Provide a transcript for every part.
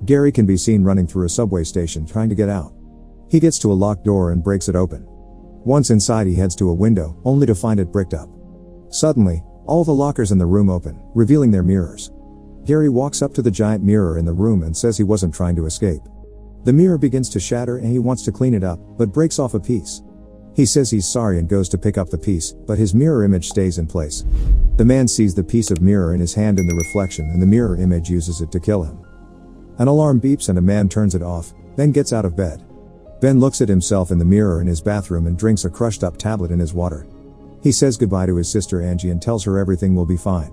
Gary can be seen running through a subway station trying to get out. He gets to a locked door and breaks it open. Once inside, he heads to a window, only to find it bricked up. Suddenly, all the lockers in the room open, revealing their mirrors. Gary walks up to the giant mirror in the room and says he wasn't trying to escape. The mirror begins to shatter and he wants to clean it up, but breaks off a piece. He says he's sorry and goes to pick up the piece, but his mirror image stays in place. The man sees the piece of mirror in his hand in the reflection, and the mirror image uses it to kill him. An alarm beeps and a man turns it off, then gets out of bed. Ben looks at himself in the mirror in his bathroom and drinks a crushed up tablet in his water. He says goodbye to his sister Angie and tells her everything will be fine.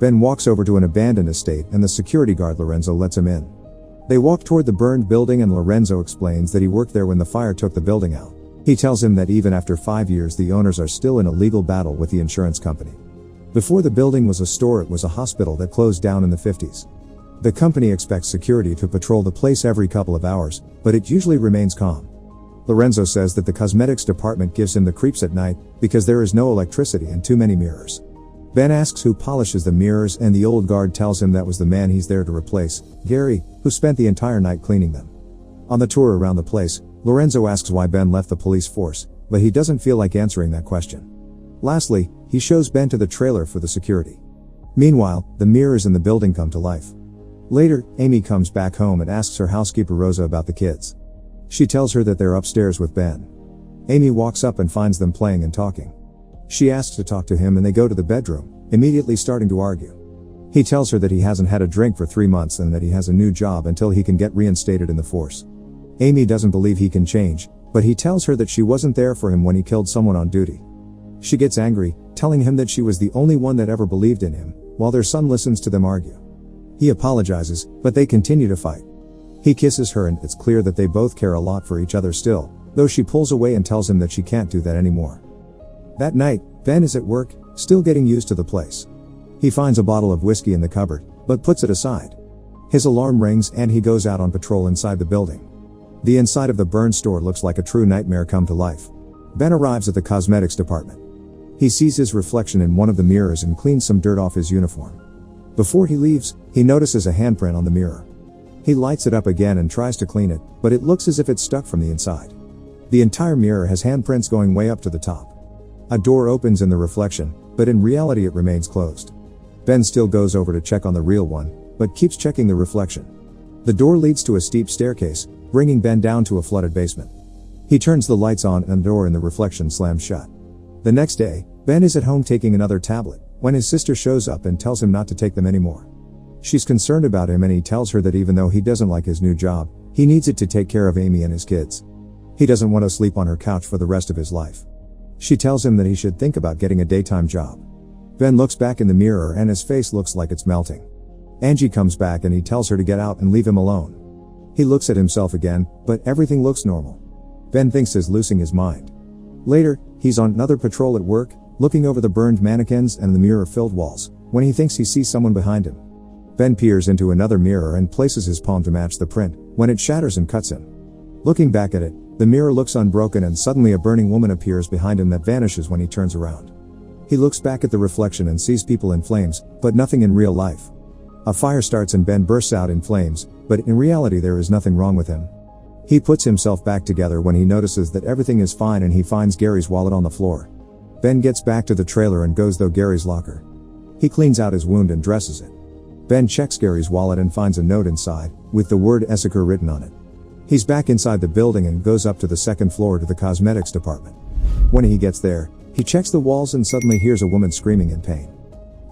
Ben walks over to an abandoned estate and the security guard Lorenzo lets him in. They walk toward the burned building and Lorenzo explains that he worked there when the fire took the building out. He tells him that even after 5 years the owners are still in a legal battle with the insurance company. Before the building was a store, it was a hospital that closed down in the 50s. The company expects security to patrol the place every couple of hours, but it usually remains calm. Lorenzo says that the cosmetics department gives him the creeps at night because there is no electricity and too many mirrors. Ben asks who polishes the mirrors and the old guard tells him that was the man he's there to replace, Gary, who spent the entire night cleaning them. On the tour around the place, Lorenzo asks why Ben left the police force, but he doesn't feel like answering that question. Lastly, he shows Ben to the trailer for the security. Meanwhile, the mirrors in the building come to life. Later, Amy comes back home and asks her housekeeper Rosa about the kids. She tells her that they're upstairs with Ben. Amy walks up and finds them playing and talking. She asks to talk to him and they go to the bedroom, immediately starting to argue. He tells her that he hasn't had a drink for 3 months and that he has a new job until he can get reinstated in the force. Amy doesn't believe he can change, but he tells her that she wasn't there for him when he killed someone on duty. She gets angry, telling him that she was the only one that ever believed in him, while their son listens to them argue. He apologizes, but they continue to fight. He kisses her and it's clear that they both care a lot for each other still, though she pulls away and tells him that she can't do that anymore. That night, Ben is at work, still getting used to the place. He finds a bottle of whiskey in the cupboard, but puts it aside. His alarm rings and he goes out on patrol inside the building. The inside of the burned store looks like a true nightmare come to life. Ben arrives at the cosmetics department. He sees his reflection in one of the mirrors and cleans some dirt off his uniform. Before he leaves, he notices a handprint on the mirror. He lights it up again and tries to clean it, but it looks as if it's stuck from the inside. The entire mirror has handprints going way up to the top. A door opens in the reflection, but in reality it remains closed. Ben still goes over to check on the real one, but keeps checking the reflection. The door leads to a steep staircase, bringing Ben down to a flooded basement. He turns the lights on and the door in the reflection slams shut. The next day, Ben is at home taking another tablet, when his sister shows up and tells him not to take them anymore. She's concerned about him and he tells her that even though he doesn't like his new job, he needs it to take care of Amy and his kids. He doesn't want to sleep on her couch for the rest of his life. She tells him that he should think about getting a daytime job. Ben looks back in the mirror and his face looks like it's melting. Angie comes back and he tells her to get out and leave him alone. He looks at himself again, but everything looks normal. Ben thinks he's losing his mind. Later, he's on another patrol at work, looking over the burned mannequins and the mirror-filled walls, when he thinks he sees someone behind him. Ben peers into another mirror and places his palm to match the print, when it shatters and cuts him. Looking back at it, the mirror looks unbroken and suddenly a burning woman appears behind him that vanishes when he turns around. He looks back at the reflection and sees people in flames, but nothing in real life. A fire starts and Ben bursts out in flames, but in reality there is nothing wrong with him. He puts himself back together when he notices that everything is fine and he finds Gary's wallet on the floor. Ben gets back to the trailer and goes through Gary's locker. He cleans out his wound and dresses it. Ben checks Gary's wallet and finds a note inside, with the word Essaker written on it. He's back inside the building and goes up to the second floor to the cosmetics department. When he gets there, he checks the walls and suddenly hears a woman screaming in pain.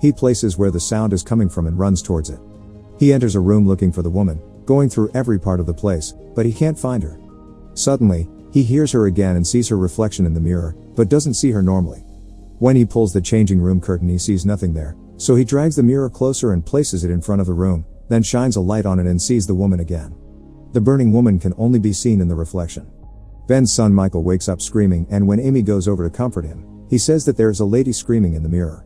He places where the sound is coming from and runs towards it. He enters a room looking for the woman, going through every part of the place, but he can't find her. Suddenly, he hears her again and sees her reflection in the mirror, but doesn't see her normally. When he pulls the changing room curtain he sees nothing there, so he drags the mirror closer and places it in front of the room, then shines a light on it and sees the woman again. The burning woman can only be seen in the reflection. Ben's son Michael wakes up screaming, and when Amy goes over to comfort him, he says that there is a lady screaming in the mirror.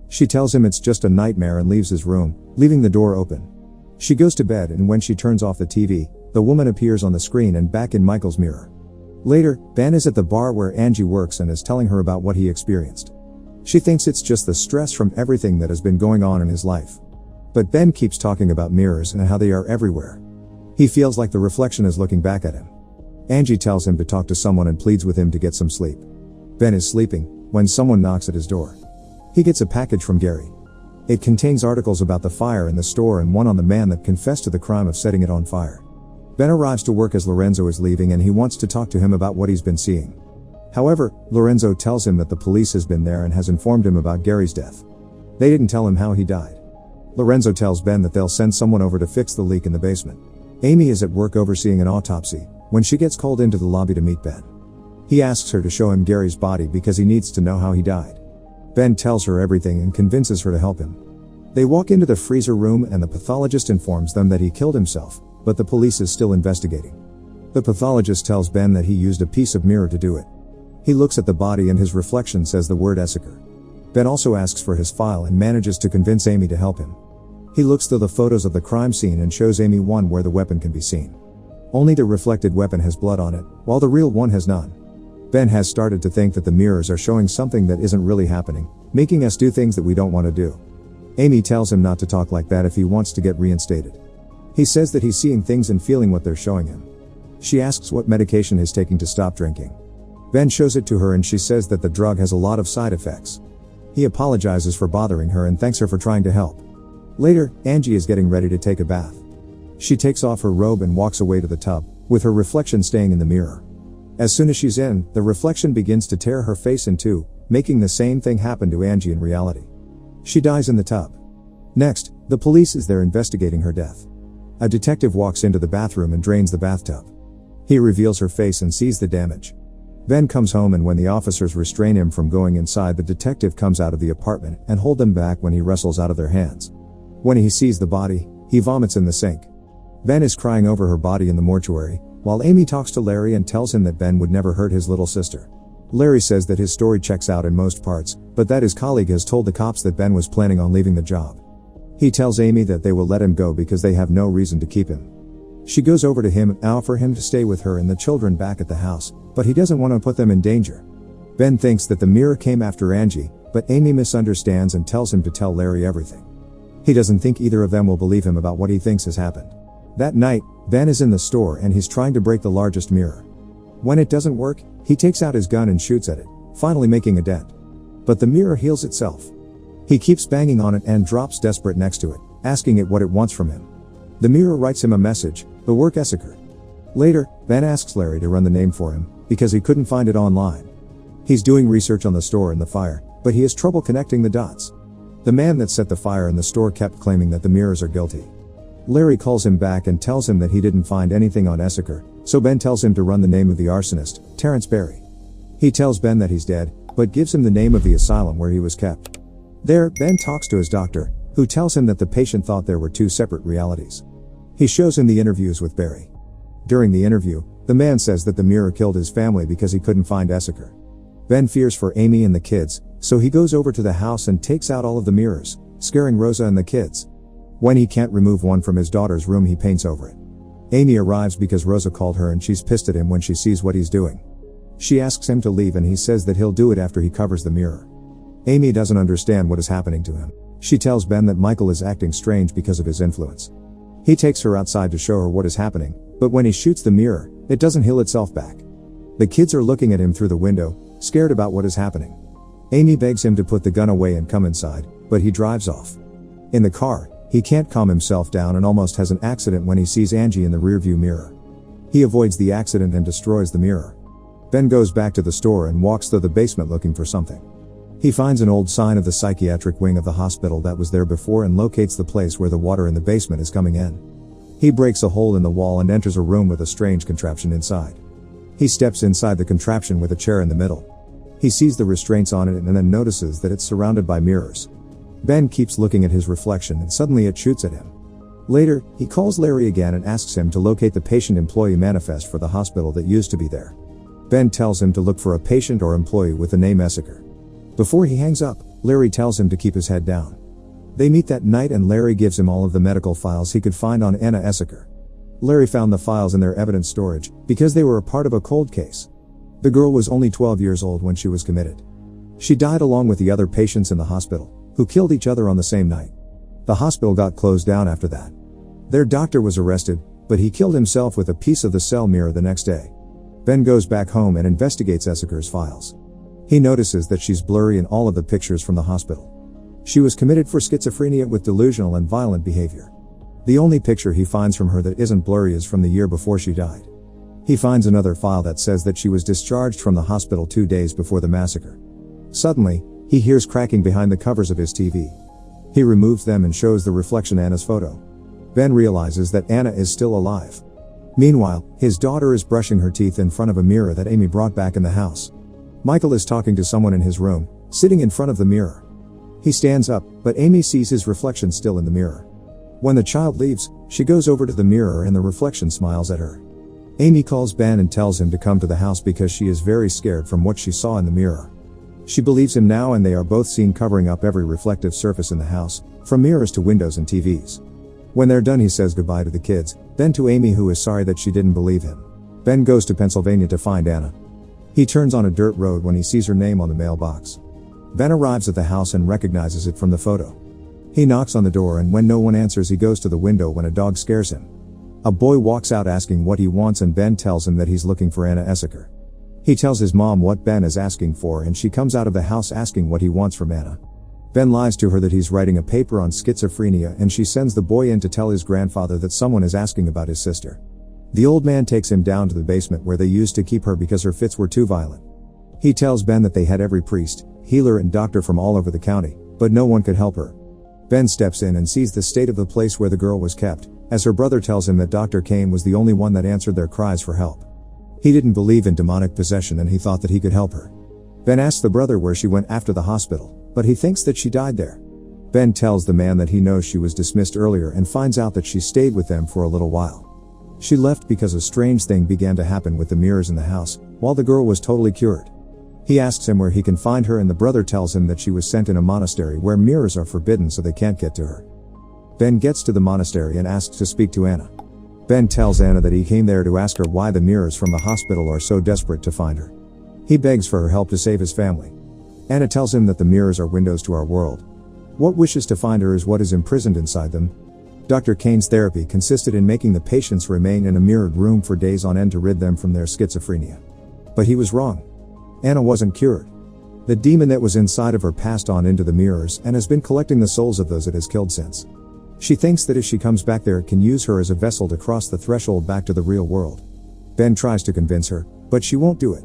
She tells him it's just a nightmare and leaves his room, leaving the door open. She goes to bed and when she turns off the TV, the woman appears on the screen and back in Michael's mirror. Later, Ben is at the bar where Angie works and is telling her about what he experienced. She thinks it's just the stress from everything that has been going on in his life. But Ben keeps talking about mirrors and how they are everywhere. He feels like the reflection is looking back at him. Angie tells him to talk to someone and pleads with him to get some sleep. Ben is sleeping when someone knocks at his door. He gets a package from Gary. It contains articles about the fire in the store and one on the man that confessed to the crime of setting it on fire. Ben arrives to work as Lorenzo is leaving and he wants to talk to him about what he's been seeing. However, Lorenzo tells him that the police has been there and has informed him about Gary's death. They didn't tell him how he died. Lorenzo tells Ben that they'll send someone over to fix the leak in the basement. Amy is at work overseeing an autopsy when she gets called into the lobby to meet Ben. He asks her to show him Gary's body because he needs to know how he died. Ben tells her everything and convinces her to help him. They walk into the freezer room and the pathologist informs them that he killed himself, but the police is still investigating. The pathologist tells Ben that he used a piece of mirror to do it. He looks at the body and his reflection says the word Essaker. Ben also asks for his file and manages to convince Amy to help him. He looks through the photos of the crime scene and shows Amy one where the weapon can be seen. Only the reflected weapon has blood on it, while the real one has none. Ben has started to think that the mirrors are showing something that isn't really happening, making us do things that we don't want to do. Amy tells him not to talk like that if he wants to get reinstated. He says that he's seeing things and feeling what they're showing him. She asks what medication he's taking to stop drinking. Ben shows it to her and she says that the drug has a lot of side effects. He apologizes for bothering her and thanks her for trying to help. Later, Angie is getting ready to take a bath. She takes off her robe and walks away to the tub, with her reflection staying in the mirror. As soon as she's in, the reflection begins to tear her face in two, making the same thing happen to Angie in reality. She dies in the tub. Next, the police is there investigating her death. A detective walks into the bathroom and drains the bathtub. He reveals her face and sees the damage. Ben comes home and when the officers restrain him from going inside, the detective comes out of the apartment and hold them back when he wrestles out of their hands. When he sees the body, he vomits in the sink. Ben is crying over her body in the mortuary, while Amy talks to Larry and tells him that Ben would never hurt his little sister. Larry says that his story checks out in most parts, but that his colleague has told the cops that Ben was planning on leaving the job. He tells Amy that they will let him go because they have no reason to keep him. She goes over to him and offers him to stay with her and the children back at the house, but he doesn't want to put them in danger. Ben thinks that the mirror came after Angie, but Amy misunderstands and tells him to tell Larry everything. He doesn't think either of them will believe him about what he thinks has happened. That night, Ben is in the store and he's trying to break the largest mirror. When it doesn't work, he takes out his gun and shoots at it, finally making a dent. But the mirror heals itself. He keeps banging on it and drops desperate next to it, asking it what it wants from him. The mirror writes him a message, the work Essaker. Later, Ben asks Larry to run the name for him, because he couldn't find it online. He's doing research on the store and the fire, but he has trouble connecting the dots. The man that set the fire in the store kept claiming that the mirrors are guilty. Larry calls him back and tells him that he didn't find anything on Essaker, so Ben tells him to run the name of the arsonist, Terrence Berry. He tells Ben that he's dead, but gives him the name of the asylum where he was kept. There, Ben talks to his doctor, who tells him that the patient thought there were two separate realities. He shows him the interviews with Berry. During the interview, the man says that the mirror killed his family because he couldn't find Essaker. Ben fears for Amy and the kids, so he goes over to the house and takes out all of the mirrors, scaring Rosa and the kids. When he can't remove one from his daughter's room, he paints over it. Amy arrives because Rosa called her and she's pissed at him when she sees what he's doing. She asks him to leave and he says that he'll do it after he covers the mirror. Amy doesn't understand what is happening to him. She tells Ben that Michael is acting strange because of his influence. He takes her outside to show her what is happening, but when he shoots the mirror, it doesn't heal itself back. The kids are looking at him through the window, scared about what is happening. Amy begs him to put the gun away and come inside, but he drives off. In the car, he can't calm himself down and almost has an accident when he sees Angie in the rearview mirror. He avoids the accident and destroys the mirror. Ben goes back to the store and walks through the basement looking for something. He finds an old sign of the psychiatric wing of the hospital that was there before and locates the place where the water in the basement is coming in. He breaks a hole in the wall and enters a room with a strange contraption inside. He steps inside the contraption with a chair in the middle. He sees the restraints on it and then notices that it's surrounded by mirrors. Ben keeps looking at his reflection and suddenly it shoots at him. Later, he calls Larry again and asks him to locate the patient employee manifest for the hospital that used to be there. Ben tells him to look for a patient or employee with the name Essaker. Before he hangs up, Larry tells him to keep his head down. They meet that night and Larry gives him all of the medical files he could find on Anna Essaker. Larry found the files in their evidence storage, because they were a part of a cold case. The girl was only 12 years old when she was committed. She died along with the other patients in the hospital, who killed each other on the same night. The hospital got closed down after that. Their doctor was arrested, but he killed himself with a piece of the cell mirror the next day. Ben goes back home and investigates Essaker's files. He notices that she's blurry in all of the pictures from the hospital. She was committed for schizophrenia with delusional and violent behavior. The only picture he finds from her that isn't blurry is from the year before she died. He finds another file that says that she was discharged from the hospital 2 days before the massacre. Suddenly, he hears cracking behind the covers of his TV. He removes them and shows the reflection Anna's photo. Ben realizes that Anna is still alive. Meanwhile, his daughter is brushing her teeth in front of a mirror that Amy brought back in the house. Michael is talking to someone in his room, sitting in front of the mirror. He stands up, but Amy sees his reflection still in the mirror. When the child leaves, she goes over to the mirror and the reflection smiles at her. Amy calls Ben and tells him to come to the house because she is very scared from what she saw in the mirror. She believes him now, and they are both seen covering up every reflective surface in the house, from mirrors to windows and TVs. When they're done, he says goodbye to the kids, then to Amy, who is sorry that she didn't believe him. Ben goes to Pennsylvania to find Anna. He turns on a dirt road when he sees her name on the mailbox. Ben arrives at the house and recognizes it from the photo. He knocks on the door, and when no one answers, he goes to the window when a dog scares him. A boy walks out asking what he wants, and Ben tells him that he's looking for Anna Essaker. He tells his mom what Ben is asking for, and she comes out of the house asking what he wants from Anna. Ben lies to her that he's writing a paper on schizophrenia, and she sends the boy in to tell his grandfather that someone is asking about his sister. The old man takes him down to the basement where they used to keep her because her fits were too violent. He tells Ben that they had every priest, healer and doctor from all over the county, but no one could help her. Ben steps in and sees the state of the place where the girl was kept, as her brother tells him that Dr. Kane was the only one that answered their cries for help. He didn't believe in demonic possession, and he thought that he could help her. Ben asks the brother where she went after the hospital, but he thinks that she died there. Ben tells the man that he knows she was dismissed earlier and finds out that she stayed with them for a little while. She left because a strange thing began to happen with the mirrors in the house, while the girl was totally cured. He asks him where he can find her, and the brother tells him that she was sent in a monastery where mirrors are forbidden, so they can't get to her. Ben gets to the monastery and asks to speak to Anna. Ben tells Anna that he came there to ask her why the mirrors from the hospital are so desperate to find her. He begs for her help to save his family. Anna tells him that the mirrors are windows to our world. What wishes to find her is what is imprisoned inside them. Dr. Kane's therapy consisted in making the patients remain in a mirrored room for days on end to rid them from their schizophrenia. But he was wrong. Anna wasn't cured. The demon that was inside of her passed on into the mirrors and has been collecting the souls of those it has killed since. She thinks that if she comes back there, it can use her as a vessel to cross the threshold back to the real world. Ben tries to convince her, but she won't do it.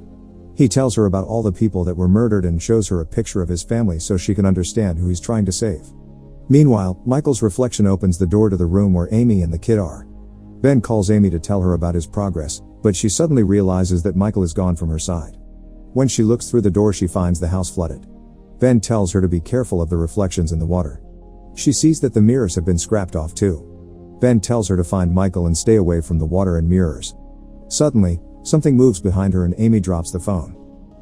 He tells her about all the people that were murdered and shows her a picture of his family so she can understand who he's trying to save. Meanwhile, Michael's reflection opens the door to the room where Amy and the kid are. Ben calls Amy to tell her about his progress, but she suddenly realizes that Michael is gone from her side. When she looks through the door, she finds the house flooded. Ben tells her to be careful of the reflections in the water. She sees that the mirrors have been scrapped off too. Ben tells her to find Michael and stay away from the water and mirrors. Suddenly, something moves behind her and Amy drops the phone.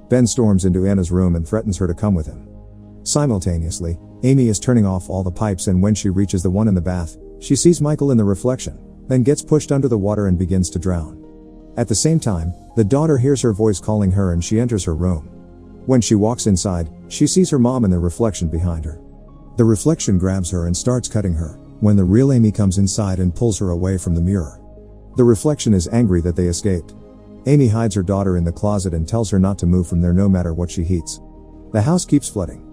Ben storms into Anna's room and threatens her to come with him. Simultaneously, Amy is turning off all the pipes, and when she reaches the one in the bath, she sees Michael in the reflection, then gets pushed under the water and begins to drown. At the same time, the daughter hears her voice calling her and she enters her room. When she walks inside, she sees her mom in the reflection behind her. The reflection grabs her and starts cutting her, when the real Amy comes inside and pulls her away from the mirror. The reflection is angry that they escaped. Amy hides her daughter in the closet and tells her not to move from there no matter what she heats. The house keeps flooding.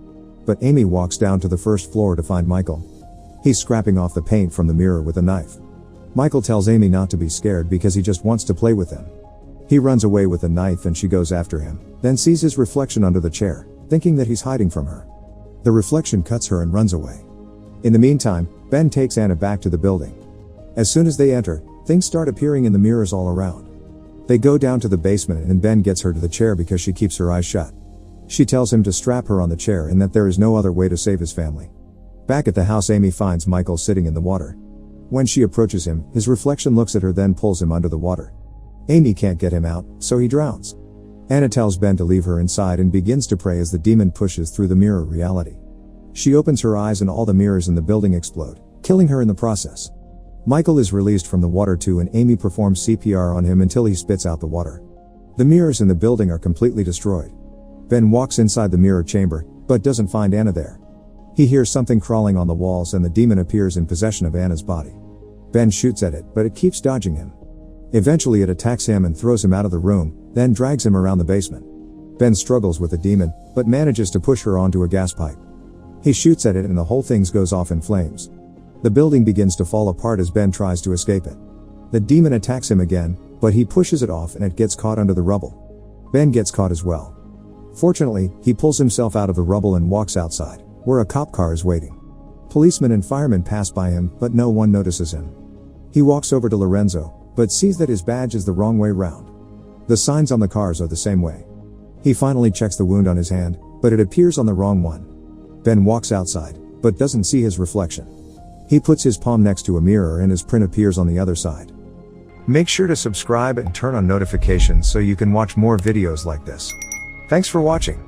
But Amy walks down to the first floor to find Michael. He's scrapping off the paint from the mirror with a knife. Michael tells Amy not to be scared because he just wants to play with them. He runs away with the knife and she goes after him, then sees his reflection under the chair, thinking that he's hiding from her. The reflection cuts her and runs away. In the meantime, Ben takes Anna back to the building. As soon as they enter, things start appearing in the mirrors all around. They go down to the basement and Ben gets her to the chair because she keeps her eyes shut. She tells him to strap her on the chair and that there is no other way to save his family. Back at the house, Amy finds Michael sitting in the water. When she approaches him, his reflection looks at her, then pulls him under the water. Amy can't get him out, so he drowns. Anna tells Ben to leave her inside and begins to pray as the demon pushes through the mirror reality. She opens her eyes and all the mirrors in the building explode, killing her in the process. Michael is released from the water too, and Amy performs CPR on him until he spits out the water. The mirrors in the building are completely destroyed. Ben walks inside the mirror chamber, but doesn't find Anna there. He hears something crawling on the walls and the demon appears in possession of Anna's body. Ben shoots at it, but it keeps dodging him. Eventually it attacks him and throws him out of the room, then drags him around the basement. Ben struggles with the demon, but manages to push her onto a gas pipe. He shoots at it and the whole thing goes off in flames. The building begins to fall apart as Ben tries to escape it. The demon attacks him again, but he pushes it off and it gets caught under the rubble. Ben gets caught as well. Fortunately, he pulls himself out of the rubble and walks outside, where a cop car is waiting. Policemen and firemen pass by him, but no one notices him. He walks over to Lorenzo, but sees that his badge is the wrong way round. The signs on the cars are the same way. He finally checks the wound on his hand, but it appears on the wrong one. Ben walks outside, but doesn't see his reflection. He puts his palm next to a mirror and his print appears on the other side. Make sure to subscribe and turn on notifications so you can watch more videos like this. Thanks for watching.